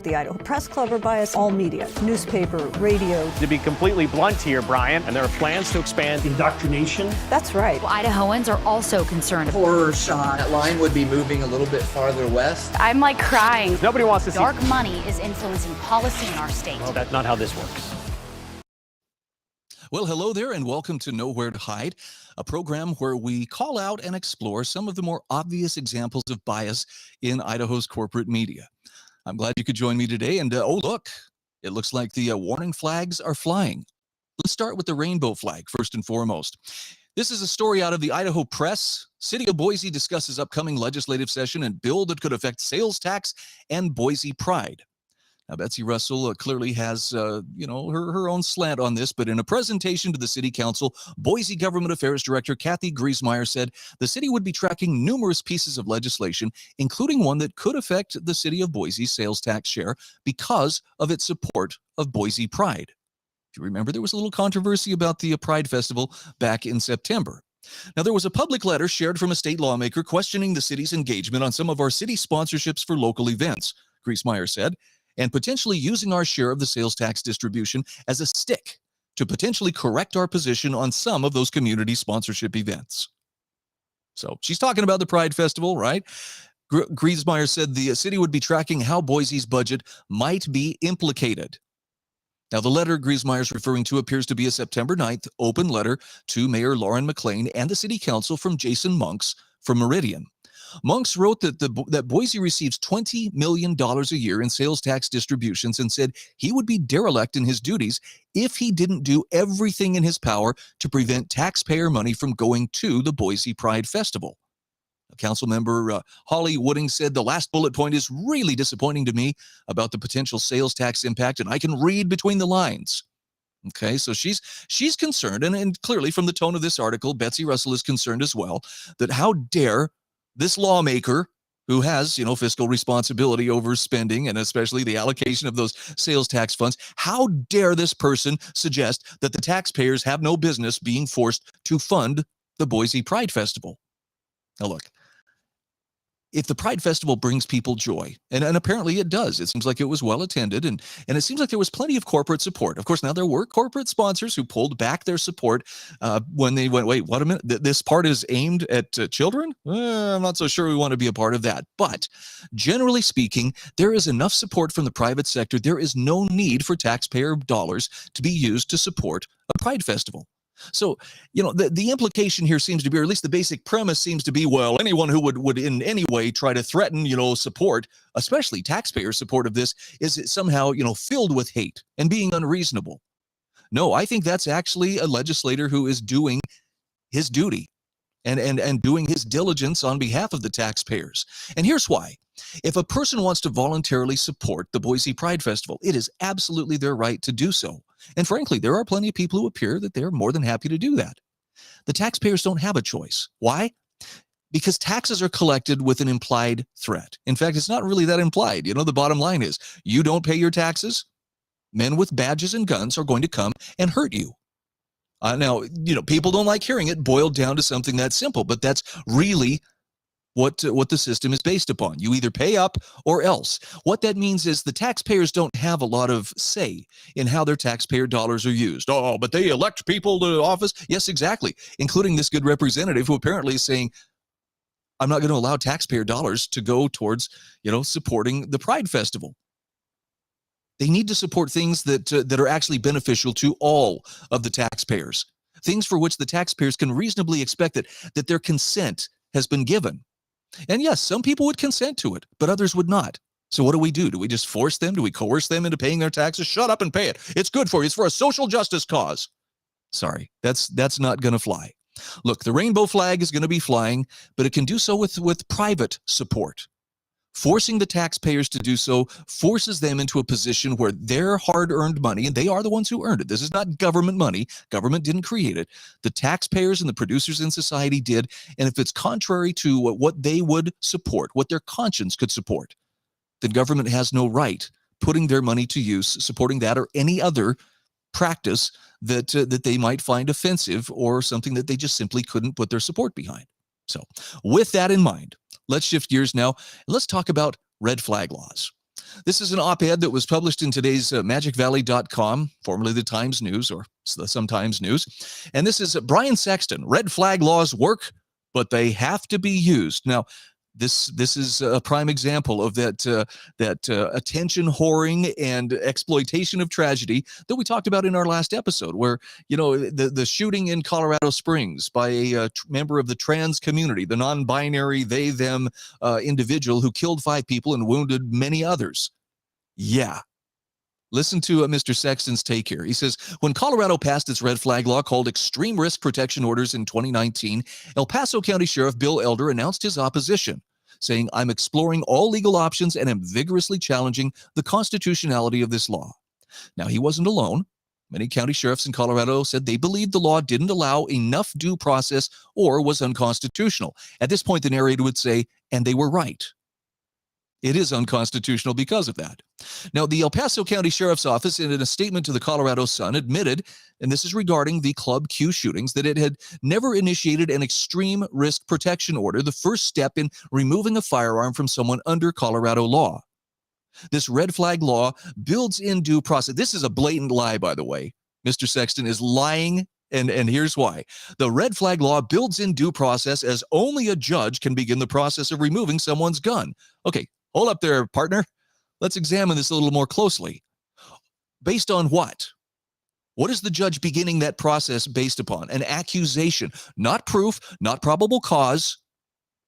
The Idaho Press Club are biased, all media, newspaper, radio. To be completely blunt here, Brian, and there are plans to expand indoctrination. That's right. Well, Idahoans are also concerned. Horror shot. That line would be moving a little bit farther west. I'm like crying. Nobody wants to see dark money is influencing policy in our state. Well, that's not how this works. Well, hello there, and welcome to Nowhere to Hide, a program where we call out and explore some of the more obvious examples of bias in Idaho's corporate media. I'm glad you could join me today, and oh look, it looks like the warning flags are flying. Let's start with the rainbow flag, first and foremost. This is a story out of the Idaho Press. City of Boise discusses upcoming legislative session and bill that could affect sales tax and Boise pride. Now, Betsy Russell clearly has, her own slant on this, but in a presentation to the City Council, Boise Government Affairs Director Kathy Griesmeyer said the city would be tracking numerous pieces of legislation, including one that could affect the City of Boise's sales tax share because of its support of Boise Pride. If you remember, there was a little controversy about the Pride Festival back in September. Now, there was a public letter shared from a state lawmaker questioning the city's engagement on some of our city sponsorships for local events, Griesmeyer said, and potentially using our share of the sales tax distribution as a stick to potentially correct our position on some of those community sponsorship events. So she's talking about the Pride Festival, right? Griesmeyer said the city would be tracking how Boise's budget might be implicated. Now, the letter Griesmeyer is referring to appears to be a September 9th open letter to Mayor Lauren McLean and the City Council from Jason Monks from Meridian. Monks wrote that Boise receives $20 million a year in sales tax distributions and said he would be derelict in his duties if he didn't do everything in his power to prevent taxpayer money from going to the Boise Pride Festival. Council member Holly Wooding said the last bullet point is really disappointing to me about the potential sales tax impact, and I can read between the lines. Okay, so she's concerned, and clearly from the tone of this article, Betsy Russell is concerned as well, that how dare this lawmaker who has, fiscal responsibility over spending and especially the allocation of those sales tax funds, how dare this person suggest that the taxpayers have no business being forced to fund the Boise Pride Festival? Now look, if the Pride Festival brings people joy, and apparently it does, it seems like it was well attended, and it seems like there was plenty of corporate support. Of course, now there were corporate sponsors who pulled back their support when they went, wait, what a minute, this part is aimed at children? I'm not so sure we want to be a part of that. But generally speaking, there is enough support from the private sector. There is no need for taxpayer dollars to be used to support a Pride Festival. So, the implication here seems to be, or at least the basic premise seems to be, well, anyone who would in any way try to threaten, support, especially taxpayer support of this, is somehow, filled with hate and being unreasonable. No, I think that's actually a legislator who is doing his duty and doing his diligence on behalf of the taxpayers. And here's why. If a person wants to voluntarily support the Boise Pride Festival, it is absolutely their right to do so. And frankly, there are plenty of people who appear that they're more than happy to do that. The taxpayers don't have a choice. Why? Because taxes are collected with an implied threat. In fact, it's not really that implied. The bottom line is, you don't pay your taxes, men with badges and guns are going to come and hurt you. Now, people don't like hearing it boiled down to something that simple, but that's really what the system is based upon. You either pay up or else. What that means is the taxpayers don't have a lot of say in how their taxpayer dollars are used. Oh, but they elect people to office. Yes, exactly. Including this good representative who apparently is saying, I'm not going to allow taxpayer dollars to go towards, supporting the Pride Festival. They need to support things that are actually beneficial to all of the taxpayers. Things for which the taxpayers can reasonably expect that their consent has been given. And yes, some people would consent to it, but others would not. So what do? Do we just force them? Do we coerce them into paying their taxes? Shut up and pay it. It's good for you. It's for a social justice cause. Sorry, that's not going to fly. Look, the rainbow flag is going to be flying, but it can do so with private support. Forcing the taxpayers to do so forces them into a position where their hard-earned money, and they are the ones who earned it. This is not government money. Government didn't create it. The taxpayers and the producers in society did. And if it's contrary to what they would support, what their conscience could support, then government has no right putting their money to use, supporting that or any other practice that they might find offensive or something that they just simply couldn't put their support behind. So with that in mind, let's shift gears now and let's talk about red flag laws. This is an op-ed that was published in today's magicvalley.com, formerly the Times News or the Sometimes News. And this is Brian Sexton. Red flag laws work, but they have to be used. Now, this is a prime example of that attention whoring and exploitation of tragedy that we talked about in our last episode, where, you know, the shooting in Colorado Springs by a member of the trans community, the non-binary they them individual who killed 5 people and wounded many others. Yeah. Listen to Mr. Sexton's take here. He says, when Colorado passed its red flag law called Extreme Risk Protection Orders in 2019, El Paso County Sheriff Bill Elder announced his opposition, saying, I'm exploring all legal options and am vigorously challenging the constitutionality of this law. Now, he wasn't alone. Many county sheriffs in Colorado said they believed the law didn't allow enough due process or was unconstitutional. At this point, the narrator would say, and they were right. It is unconstitutional because of that. Now, the El Paso County Sheriff's Office, in a statement to the Colorado Sun, admitted, and this is regarding the Club Q shootings, that it had never initiated an extreme risk protection order, the first step in removing a firearm from someone under Colorado law. This red flag law builds in due process. This is a blatant lie, by the way. Mr. Sexton is lying, and here's why. The red flag law builds in due process as only a judge can begin the process of removing someone's gun. Okay. Hold up there, partner. Let's examine this a little more closely. Based on what? What is the judge beginning that process based upon? An accusation, not proof, not probable cause.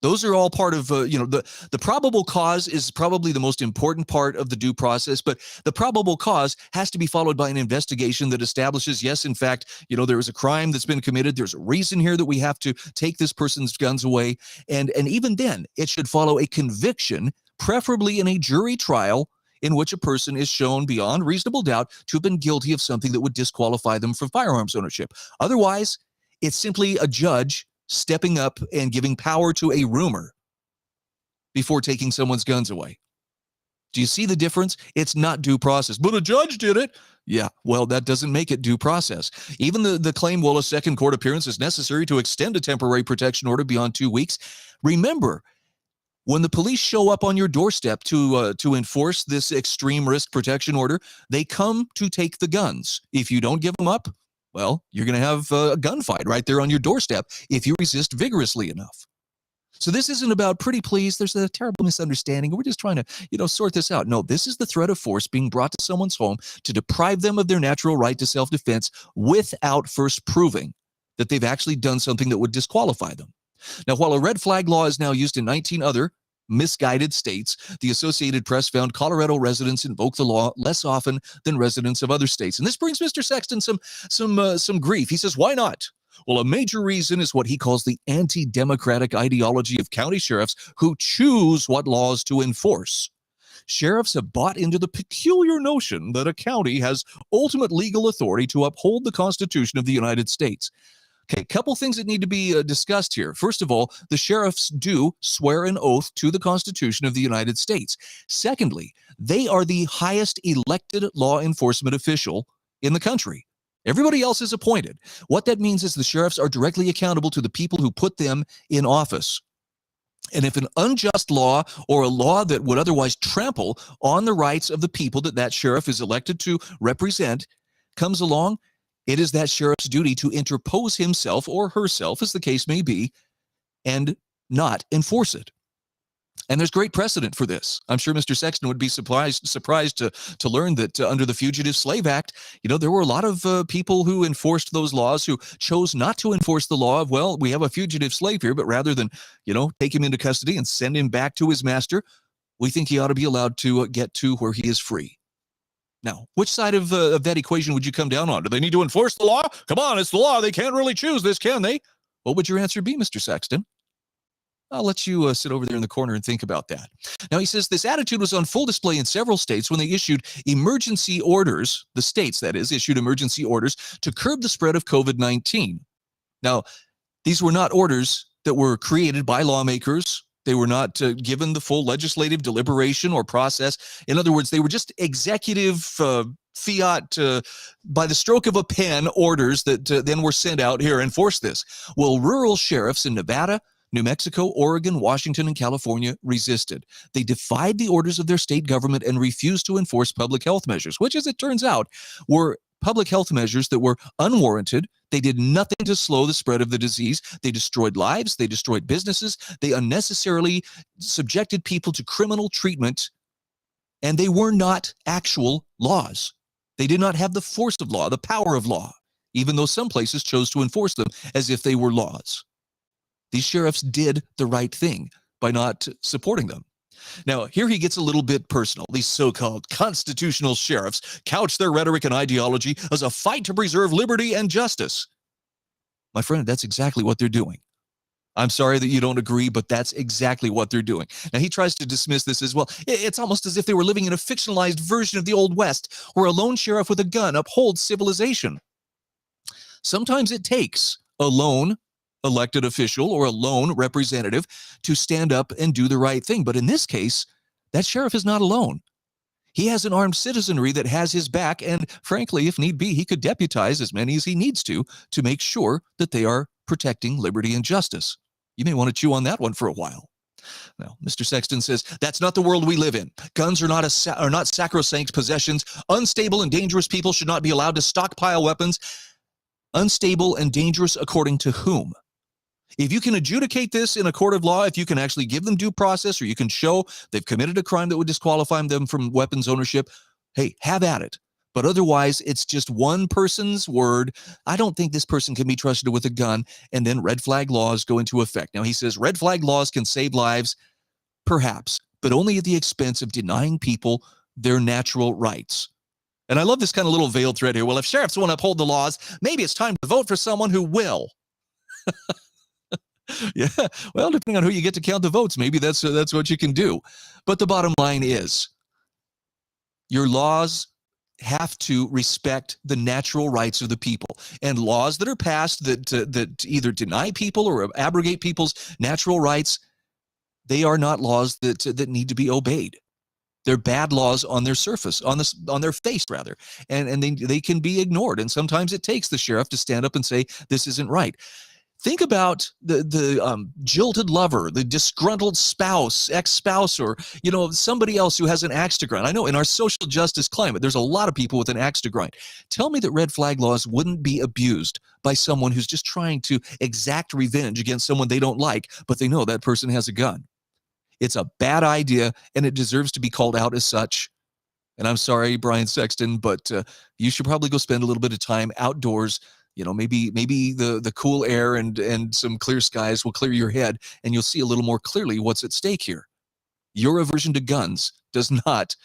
Those are all part of, the probable cause is probably the most important part of the due process, but the probable cause has to be followed by an investigation that establishes, yes, in fact, there is a crime that's been committed. There's a reason here that we have to take this person's guns away. And even then, it should follow a conviction, preferably in a jury trial, in which a person is shown beyond reasonable doubt to have been guilty of something that would disqualify them from firearms ownership. Otherwise, it's simply a judge stepping up and giving power to a rumor before taking someone's guns away. Do you see the difference? It's not due process. But a judge did it. Yeah, well, that doesn't make it due process. Even the claim, well, a second court appearance is necessary to extend a temporary protection order beyond 2 weeks. Remember, when the police show up on your doorstep to enforce this extreme risk protection order, they come to take the guns. If you don't give them up, well, you're going to have a gunfight right there on your doorstep if you resist vigorously enough. So this isn't about pretty please. There's a terrible misunderstanding. We're just trying to, sort this out. No, this is the threat of force being brought to someone's home to deprive them of their natural right to self-defense without first proving that they've actually done something that would disqualify them. Now, while a red flag law is now used in 19 other misguided states, the Associated Press found Colorado residents invoke the law less often than residents of other states. And this brings Mr. Sexton some grief. He says, why not? Well, a major reason is what he calls the anti-democratic ideology of county sheriffs who choose what laws to enforce. Sheriffs have bought into the peculiar notion that a county has ultimate legal authority to uphold the Constitution of the United States. Okay, a couple things that need to be discussed here. First of all, the sheriffs do swear an oath to the Constitution of the United States. Secondly, they are the highest elected law enforcement official in the country. Everybody else is appointed. What that means is the sheriffs are directly accountable to the people who put them in office. And if an unjust law or a law that would otherwise trample on the rights of the people that sheriff is elected to represent comes along, it is that sheriff's duty to interpose himself or herself, as the case may be, and not enforce it. And there's great precedent for this. I'm sure Mr. Sexton would be surprised to learn that under the Fugitive Slave Act, there were a lot of people who enforced those laws who chose not to enforce the law of, well, we have a fugitive slave here, but rather than, take him into custody and send him back to his master, we think he ought to be allowed to get to where he is free. Now, which side of that equation would you come down on? Do they need to enforce the law? Come on, it's the law. They can't really choose this, can they? What would your answer be, Mr. Sexton? I'll let you sit over there in the corner and think about that. Now, he says this attitude was on full display in several states when they issued emergency orders, the states, that is, issued emergency orders to curb the spread of COVID-19. Now, these were not orders that were created by lawmakers. They were not given the full legislative deliberation or process. In other words, they were just executive fiat, by the stroke of a pen, orders that then were sent out here, enforce this. Well, rural sheriffs in Nevada, New Mexico, Oregon, Washington, and California resisted. They defied the orders of their state government and refused to enforce public health measures, which, as it turns out, were public health measures that were unwarranted. They did nothing to slow the spread of the disease. They destroyed lives. They destroyed businesses. They unnecessarily subjected people to criminal treatment, and they were not actual laws. They did not have the force of law, the power of law, even though some places chose to enforce them as if they were laws. These sheriffs did the right thing by not supporting them. Now, here he gets a little bit personal. These so-called constitutional sheriffs couch their rhetoric and ideology as a fight to preserve liberty and justice. My friend, that's exactly what they're doing. I'm sorry that you don't agree, but that's exactly what they're doing. Now, he tries to dismiss this as well. It's almost as if they were living in a fictionalized version of the Old West, where a lone sheriff with a gun upholds civilization. Sometimes it takes a lone elected official or a lone representative to stand up and do the right thing. But in this case, that sheriff is not alone. He has an armed citizenry that has his back, and frankly, if need be, he could deputize as many as he needs to make sure that they are protecting liberty and justice. You may want to chew on that one for a while. Now, Mr. Sexton says, that's not the world we live in. Guns are not sacrosanct possessions. Unstable and dangerous people should not be allowed to stockpile weapons. Unstable and dangerous according to whom? If you can adjudicate this in a court of law, if you can actually give them due process, or you can show they've committed a crime that would disqualify them from weapons ownership, hey, have at it. But otherwise, it's just one person's word. I don't think this person can be trusted with a gun, and then red flag laws go into effect. Now, he says red flag laws can save lives, perhaps, but only at the expense of denying people their natural rights. And I love this kind of little veiled thread here. Well, if sheriffs want to uphold the laws, maybe it's time to vote for someone who will. Yeah, well, depending on who you get to count the votes, maybe that's what you can do. But the bottom line is, your laws have to respect the natural rights of the people. And laws that are passed that either deny people or abrogate people's natural rights, they are not laws that need to be obeyed. They're bad laws on their surface, on their face rather, and they can be ignored. And sometimes it takes the sheriff to stand up and say, this isn't right. Think about the jilted lover, the disgruntled spouse, ex-spouse, or somebody else who has an axe to grind. I know in our social justice climate, there's a lot of people with an axe to grind. Tell me that red flag laws wouldn't be abused by someone who's just trying to exact revenge against someone they don't like, but they know that person has a gun. It's a bad idea, and it deserves to be called out as such. And I'm sorry, Brian Sexton, but you should probably go spend a little bit of time outdoors. Maybe the cool air and some clear skies will clear your head, and you'll see a little more clearly what's at stake here. Your aversion to guns does not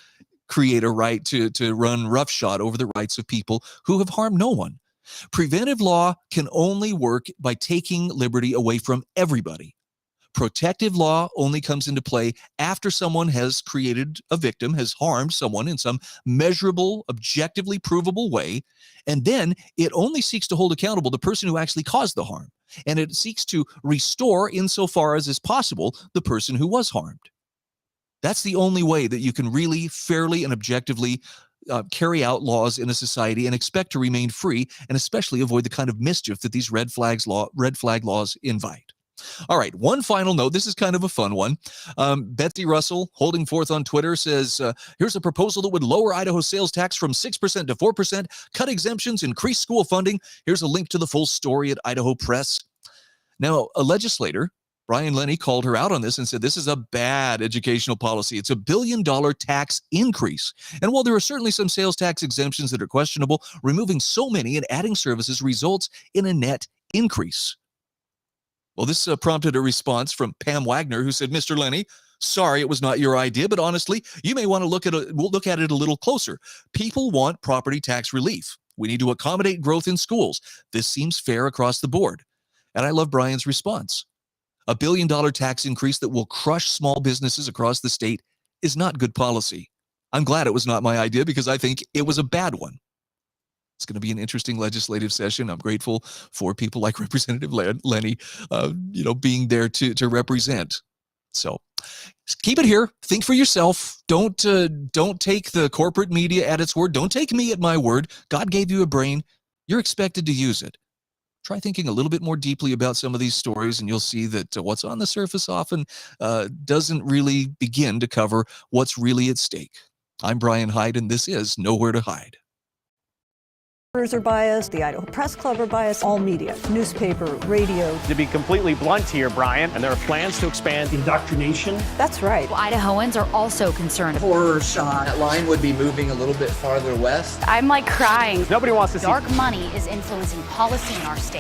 create a right to run roughshod over the rights of people who have harmed no one. Preventive law can only work by taking liberty away from everybody. Protective law only comes into play after someone has created a victim, has harmed someone in some measurable, objectively provable way, and then it only seeks to hold accountable the person who actually caused the harm, and it seeks to restore, insofar as is possible, the person who was harmed. That's the only way that you can really fairly and objectively carry out laws in a society and expect to remain free, and especially avoid the kind of mischief that these red flag laws invite. All right, one final note. This is kind of a fun one. Betsy Russell, holding forth on Twitter, says, here's a proposal that would lower Idaho's sales tax from 6% to 4%, cut exemptions, increase school funding. Here's a link to the full story at Idaho Press. Now, a legislator, Brian Lenny, called her out on this and said, this is a bad educational policy. It's $1 billion tax increase. And while there are certainly some sales tax exemptions that are questionable, removing so many and adding services results in a net increase. Well, this prompted a response from Pam Wagner, who said, Mr. Lenny, sorry it was not your idea, but honestly, you may want to look at it a little closer. People want property tax relief. We need to accommodate growth in schools. This seems fair across the board. And I love Brian's response. $1 billion tax increase that will crush small businesses across the state is not good policy. I'm glad it was not my idea because I think it was a bad one. It's going to be an interesting legislative session. I'm grateful for people like Representative Lenny, being there to represent. So keep it here. Think for yourself. Don't take the corporate media at its word. Don't take me at my word. God gave you a brain. You're expected to use it. Try thinking a little bit more deeply about some of these stories, and you'll see that what's on the surface often doesn't really begin to cover what's really at stake. I'm Brian Hyde, and this is Nowhere to Hide. Reporters are biased, the Idaho Press Club are biased, all media, newspaper, radio. To be completely blunt here, Brian, and there are plans to expand Indoctrination. That's right. Idahoans are also concerned. Horror shot. That line would be moving a little bit farther west. I'm like crying. Nobody wants to see Dark money is influencing policy in our state.